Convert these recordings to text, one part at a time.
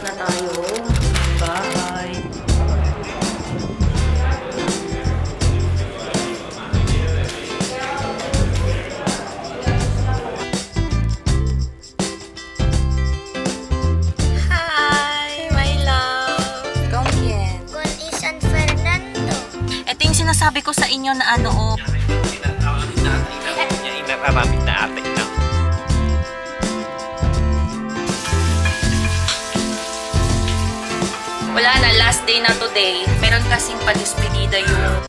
na tayo ng bahay. Hi, my love. Gongyen. Con San Fernando. Ito yung sinasabi ko sa inyo na ano, oh. Inaramit na ate na. Wala na, last day na today. Meron kasing padispedida yung...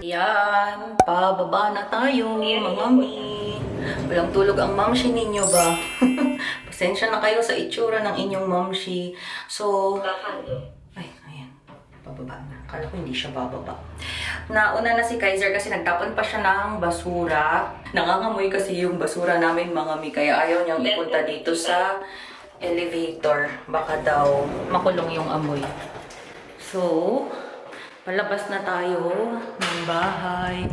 Yan, pababa na tayo, mga mi. Walang tulog ang mamshi ninyo ba? Pasensya na kayo sa itsura ng inyong mamshi. So, ay, ayan. Pababa na. Akala ko hindi siya bababa. Nauna na si Kaiser kasi nagtapon pa siya ng basura. Nangangamoy kasi yung basura namin, mga mi. Kaya ayaw niyang ipunta dito sa elevator. Baka daw makulong yung amoy. So, palabas na tayo ng bahay.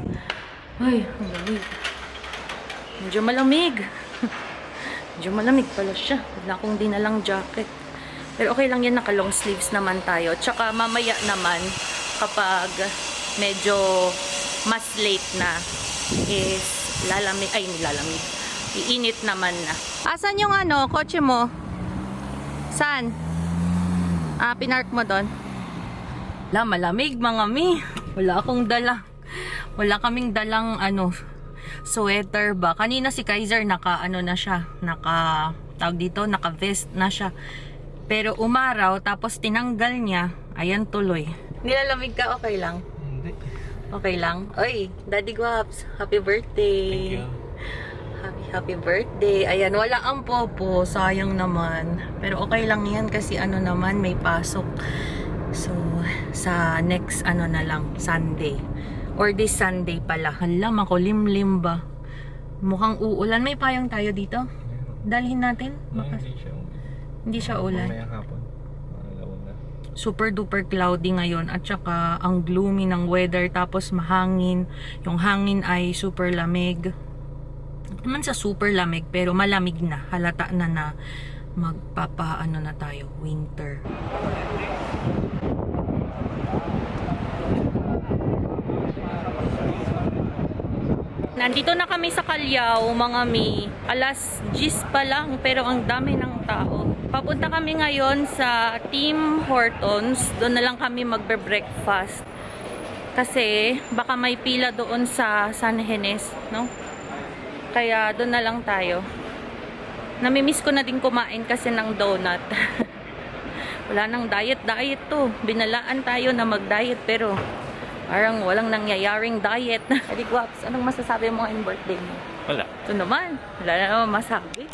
Ay, ang lamig. Medyo malamig. Medyo malamig pala siya. Wala akong dinalang jacket. Pero okay lang yan, naka long sleeves naman tayo. Tsaka mamaya naman, kapag medyo mas late na, is lalamig, ay nilalamig. Iinit naman na. Asan yung ano, kotse mo? Saan? Ah, pinark mo doon? Wala, malamig mga mi. Wala akong dala. Wala kaming dalang ano, sweater ba. Kanina si Kaiser naka ano na siya, naka tawag dito, naka vest na siya. Pero umaraw tapos tinanggal niya, ayan tuloy. Nilalamig ka, okay lang? Hindi. Okay lang. Oy, Daddy Guaps, happy birthday. Thank you. Happy birthday. Ayan, wala ang popo, sayang naman. Pero okay lang yan kasi ano naman, may pasok. So, sa next ano na lang, Sunday. Or this Sunday pala. Hala, makulimlim ba? Mukhang uulan. May payong tayo dito? Dalhin natin? Hindi siya ulan. Mamaya hapon. Alauna. Super duper cloudy ngayon. At saka ang gloomy ng weather. Tapos mahangin. Yung hangin ay super lamig. Naman sa super lamig. Pero malamig na. Halata na na magpapaano na tayo. Winter. Nandito na kami sa Callao, mga mi. Alas 10 pa lang, pero ang dami ng tao. Papunta kami ngayon sa Tim Hortons. Doon na lang kami magbe-breakfast. Kasi baka may pila doon sa San Henes, no? Kaya doon na lang tayo. Namimiss ko na din kumain kasi ng donut. Wala nang diet to. Binalaan tayo na mag-diet pero parang walang nangyayaring diet. Daddy Guaps, anong masasabi mo ngayong birthday mo? Wala. Ito naman, wala na naman masabi.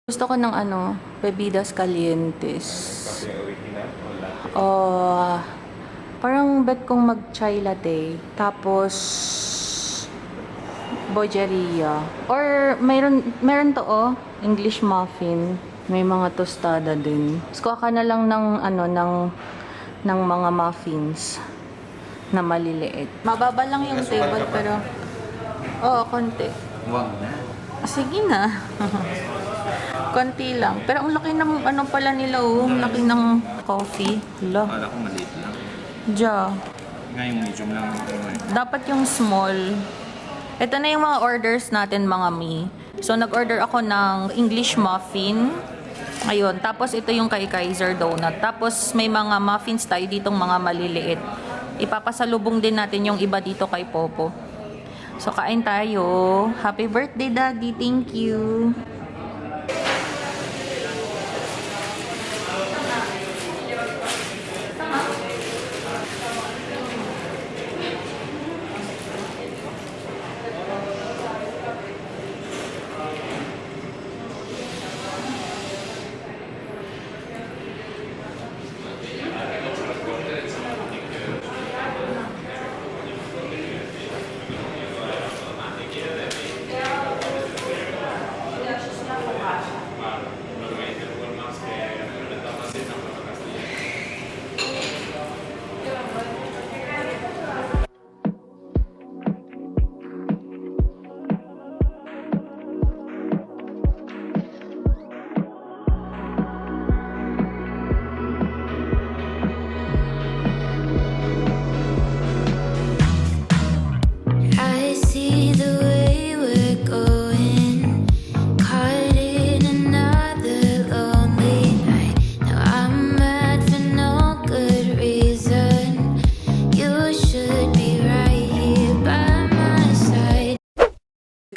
Gusto ko ng ano, bebidas calientes. Kasi original, wala. Oh, parang bet kong mag-chai latte. Tapos, bojeria. Or, meron to oh, English muffin. May mga tostada din. Gusto ka na lang ng, ano, ng mga muffins na maliliit. Mababa lang yung table pero oo, konti. Wag na. Sige na. Konti lang. Pero ang laki ng ano pala nila oh, ang laki ng coffee. Hala. Akala ko maliit lang. Ja. Nga yung medium lang. Dapat yung small. Ito na yung mga orders natin, mga mi. So nag-order ako ng English muffin. Ayun, tapos ito yung kay Kaiser donut. Tapos may mga muffins tayo ditong mga maliliit. Ipapasalubong din natin yung iba dito kay Popo. So, kain tayo. Happy birthday, Daddy. Thank you.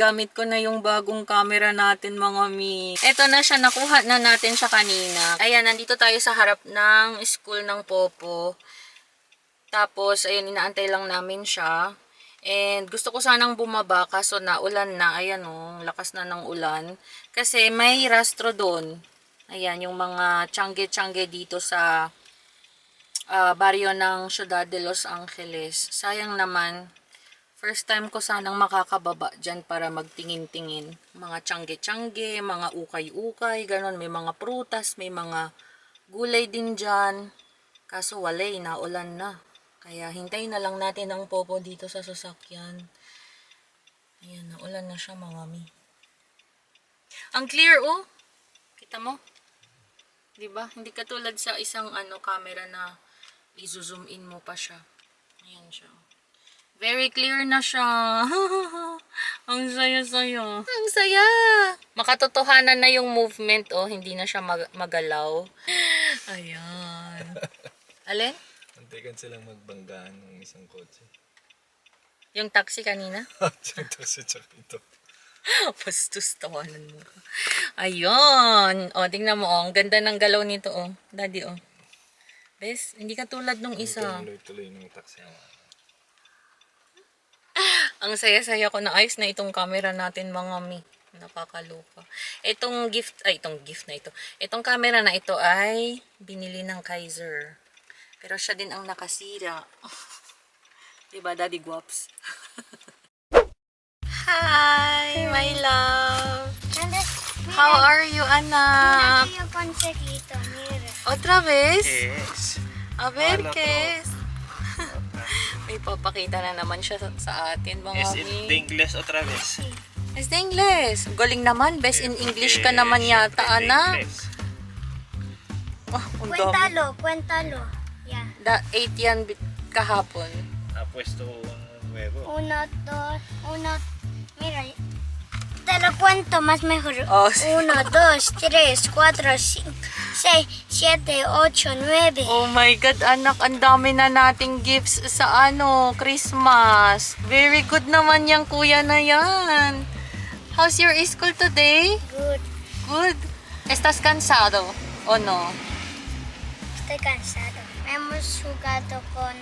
gamit ko na yung bagong camera natin, mga mi. Ito na siya, nakuha na natin siya kanina. Ayan, nandito tayo sa harap ng school ng Popo. Tapos, ayun, inaantay lang namin siya. And gusto ko sanang bumaba kaso naulan na. Ayan o, lakas na ng ulan. Kasi may rastro doon. Ayan, yung mga tiyangge-tiyangge dito sa baryo ng Ciudad de Los Angeles. Sayang naman. First time ko sanang makakababa dyan para magtingin-tingin. Mga tiyangge-tiyangge, mga ukay-ukay, ganon. May mga prutas, may mga gulay din dyan. Kaso walay, naulan na. Kaya hintayin na lang natin ang Popo dito sa sasakyan. Ayan, naulan na siya, mga mi. Ang clear, oh. Kita mo? Diba? Hindi katulad sa isang camera na i-zoom in mo pa siya. Ayan siya. Very clear na siya. Ang saya-saya. Ang saya. Makatotohanan na yung movement, oh. Hindi na siya magalaw. Ayan. Alin? Antikan silang magbanggaan ng isang kotse. Yung taxi kanina? Ito si Chapito. Bastos, tawanan mo. Ayun. O, tingnan mo, oh. Ang ganda ng galaw nito, oh. Daddy, oh. Bes, hindi katulad nung isa. Tuloy-tuloy ng taxi. Ang saya-saya ko na ayos na itong camera natin, mga mi. Nakakaloka. Itong gift na ito. Itong camera na ito ay binili ng Kaiser. Pero siya din ang nakasira. Diba, Daddy Guaps? Hi, my love. How are you, anak? Mira yung consejito, mira. Otra vez? Yes. A ver, Wala ¿qué es? May papakita na naman siya sa atin, mga Es mi. de inglés otra vez. Es de English. Galing naman. Best in English ka naman yata, anak. Oh, ang dami. Cuéntalo. Ya. 8 yan kahapon. Ha puesto un huevo. Uno. Mira, te lo cuento más mejor. Oh, sí. 1, 2, 3, 4, 5, 6, 7, 8, 9. Oh my God, anak. Ang dami na nating gifts sa Christmas. Very good naman yung kuya na yan. How's your school today? Good. Good. ¿Estás cansado o no? Estoy cansado. Hemos jugado con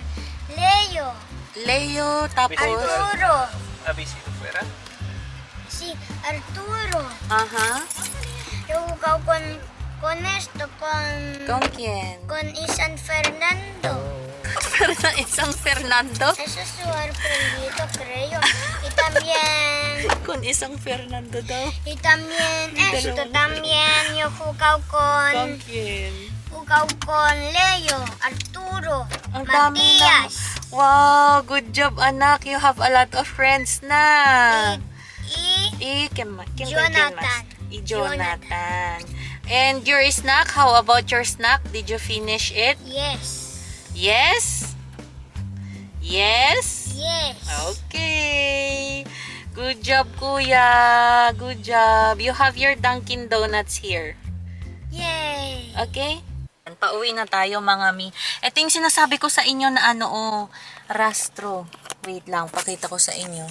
Leo, Leo, tapos... Arturo. ¿Habéis ido fuera? Sí, Arturo. Ajá. Yo he jugado con esto, ¿Con quién? con Isan Fernando. Isang Fernando? Eso es su arbolito, creo. Y también, Con isang Fernando daw. y también esto, Dalawa. también yo he jugado ¿Con quién? con Leo, Arturo, Ang dami na. Matías. Wow, good job, anak. You have a lot of friends na. Y ¿Quién Jonathan. quién más? Y Jonathan. And your snack, how about your snack? Did you finish it? yes, Yes? Yes? yes. Okay. Good job, kuya. Good job. You have your Dunkin' Donuts here. Yay. Okay? Pauwi na tayo, mga mi. Ito yung sinasabi ko sa inyo na rastro. Wait lang, pakita ko sa inyo.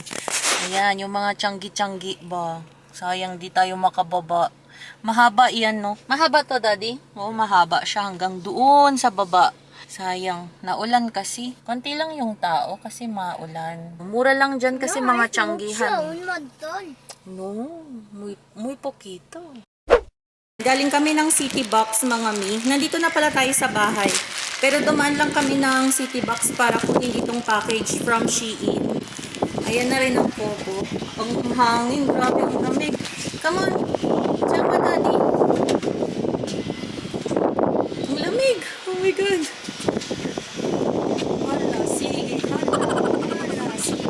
Ayan, yung mga tiyanggi-tiyanggi ba? Sayang di tayo makababa. Mahaba iyan, no? Mahaba to, Daddy? Oo, mahaba siya hanggang doon sa baba. Sayang, naulan kasi. Konti lang yung tao kasi maulan. Mura lang dyan kasi mga tiyanggihan. Un montón. No, muy poquito. Galing kami ng City Box, mga mi. Nandito na pala tayo sa bahay. Pero dumaan lang kami ng City Box para kunin itong package from Shein. Ayan na rin ang Popo. Ang hangin, grabe ang lamig. Come on, diyan ka, Daddy. Ang lamig. Oh my God. Hala, sige. Hala, sige.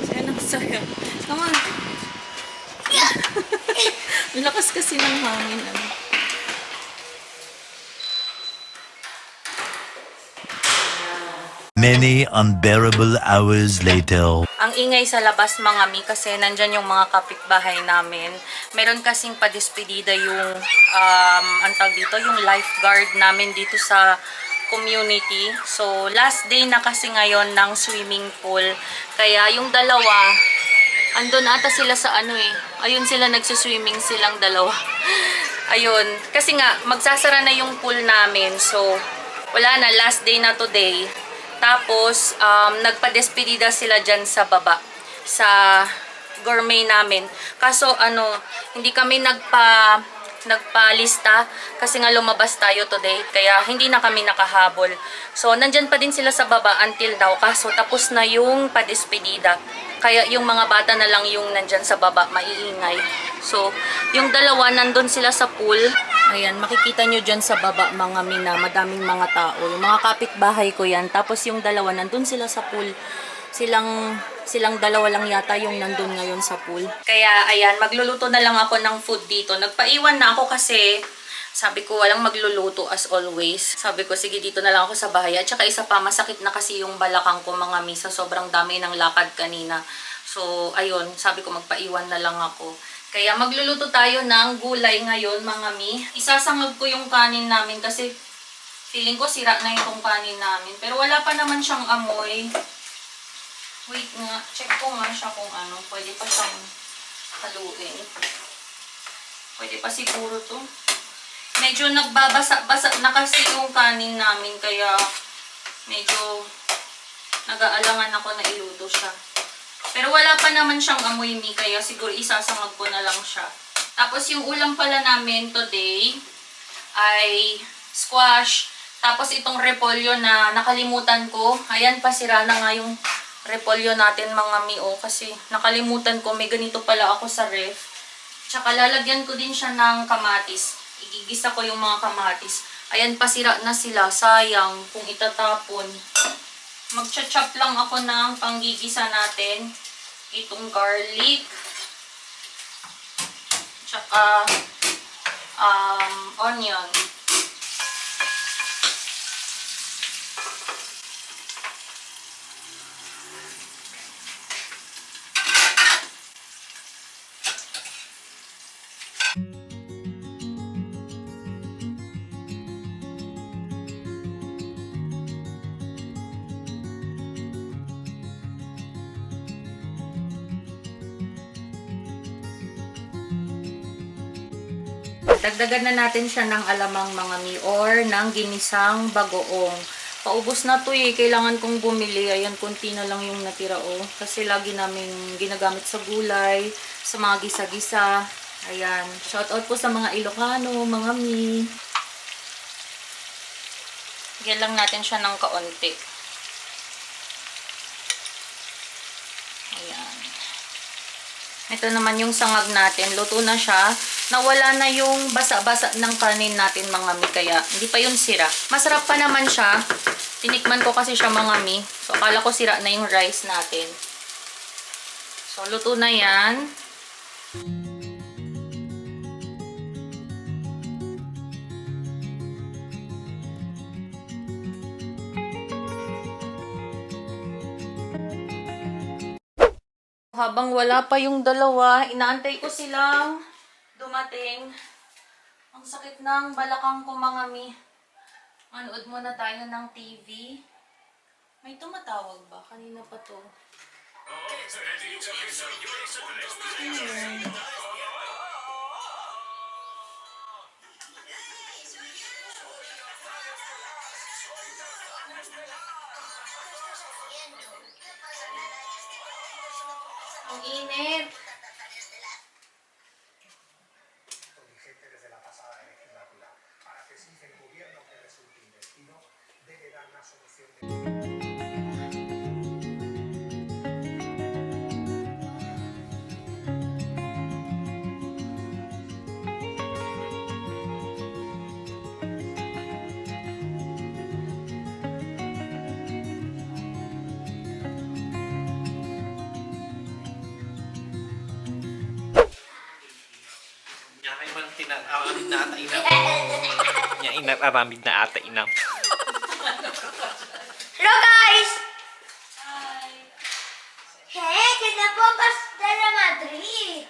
Diyan ang saya. Come on. Ang lakas kasi ng hangin. Many unbearable hours later. Ang ingay sa labas, mga mi, kasi nandyan yung mga kapitbahay namin. Meron kasing padispedida yung, ang tawag dito, yung lifeguard namin dito sa community. So, last day na kasi ngayon ng swimming pool. Kaya yung dalawa, Andun ata sila sa ano eh. Ayun sila nagsiswimming silang dalawa. Ayun. Kasi nga, magsasara na yung pool namin. So, wala na. Last day na today. Tapos, nagpa-despedida sila dyan sa baba. Sa gourmet namin. Kaso, hindi kami nagpalista kasi nga lumabas tayo today. Kaya, hindi na kami nakahabol. So, nandyan pa din sila sa baba until now. Kaso, tapos na yung pa-despedida. Kaya yung mga bata na lang yung nandyan sa baba, maiingay. So, yung dalawa, nandun sila sa pool. Ayan, makikita nyo dyan sa baba, mga mina, madaming mga tao. Yung mga kapitbahay ko yan. Tapos yung dalawa, nandun sila sa pool. Silang dalawa lang yata yung nandun ngayon sa pool. Kaya, ayan, magluluto na lang ako ng food dito. Nagpaiwan na ako kasi sabi ko, walang magluluto as always. Sabi ko, sige, dito na lang ako sa bahay. At saka isa pa, masakit na kasi yung balakang ko, mga misa. Sobrang dami ng lakad kanina. So, ayun, sabi ko, magpaiwan na lang ako. Kaya magluluto tayo ng gulay ngayon, mga mi. Isasangag ko yung kanin namin kasi feeling ko sira na itong kanin namin. Pero wala pa naman siyang amoy. Wait nga, check ko nga siya kung pwede pa siyang haluin. Pwede pa siguro to. Medyo nagbabasa-basa na kasi yung kanin namin, kaya medyo nag-aalangan ako na iluto siya. Pero wala pa naman siyang amoy, mi, kaya siguro isasangag ko na lang siya. Tapos yung ulam pala namin today ay squash. Tapos itong repolyo na nakalimutan ko. Ayan, pasira na nga yung repolyo natin, mga mi, kasi nakalimutan ko, may ganito pala ako sa ref. Tsaka lalagyan ko din siya ng kamatis. Igigisa ko yung mga kamatis. Ayan, pasira na sila. Sayang kung itatapon. Magcha-chop lang ako ng panggigisa natin. Itong garlic. Tsaka onion. Dagdagan na natin siya ng alamang, mga mi, or ng ginisang bagoong. Paubos na to eh. Kailangan kong bumili. Ayan, konti na lang yung natira kasi lagi namin ginagamit sa gulay, sa mga gisa-gisa. Ayan. Shoutout po sa mga Ilocano, mga mi. Lagyan lang natin siya ng kaunti. Ayan. Ito naman yung sangag natin. Luto na siya. Nawala na yung basa-basa ng kanin natin, mga mi. Kaya hindi pa yun sira. Masarap pa naman siya. Tinikman ko kasi siya, mga mi. So, akala ko sira na yung rice natin. So, luto na yan. Habang wala pa yung dalawa, inaantay ko silang dumating. Ang sakit ng balakang ko, mga mi. Manood muna tayo ng TV. May tumatawag ba? Kanina pa to. Ang init. Aramid na ata inam. Nya inam, aramid na ata inam. Hello guys! Hi! Hey, kinapos na la Madrid!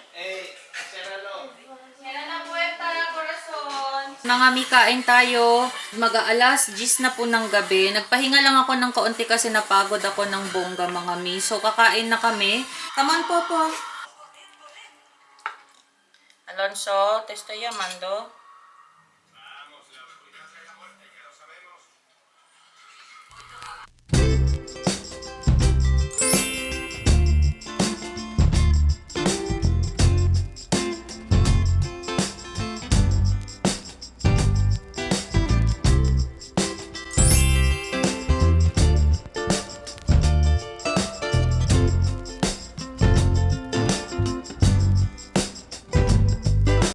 Mga mi, kain tayo. Mag-aalas 10 na po ng gabi. Nagpahinga lang ako ng kaunti kasi napagod ako ng bongga, mga mi. So, kakain na kami. Come on, Popo. Alonso, te estoy llamando.